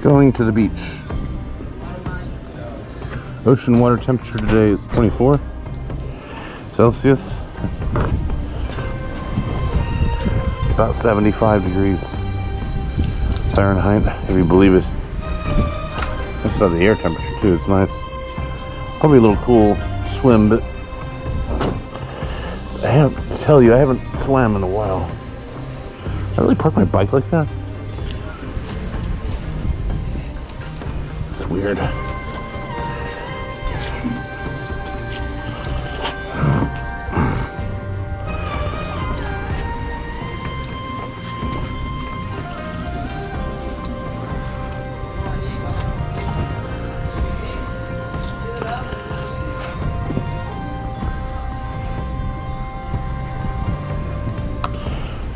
Going to the beach. Ocean water temperature today is 24 Celsius. About 75 degrees Fahrenheit, if you believe it. That's about the air temperature too. It's nice. Probably a little cool swim, but I have to tell you, I haven't swam in a while. I really park my bike like that? It's weird.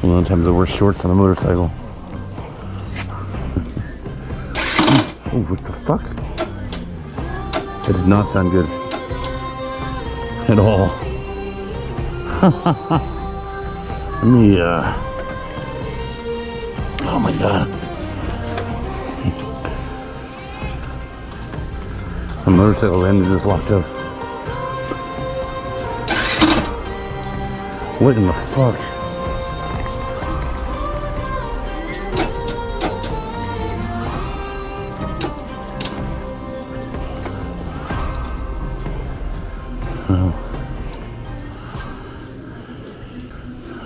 A lot of times I wear shorts on a motorcycle. Oh, what the fuck? That did not sound good at all. Let me, oh my god. The motorcycle engine just locked up. What in the fuck?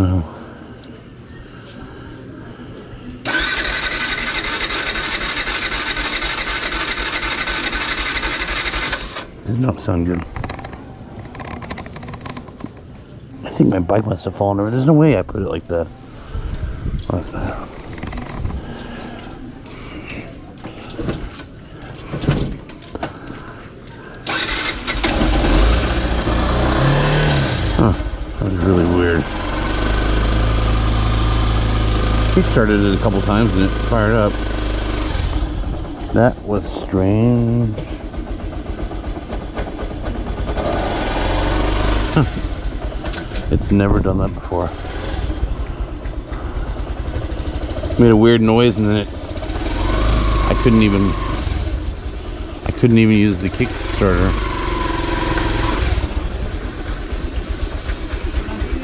Oh. Did not sound good. I think my bike must have fallen over. There's no way I put it like that. Oh, that's bad. That was really weird. He started it a couple times and it fired up. That was strange. It's never done that before. Made a weird noise and then I couldn't even use the Kickstarter.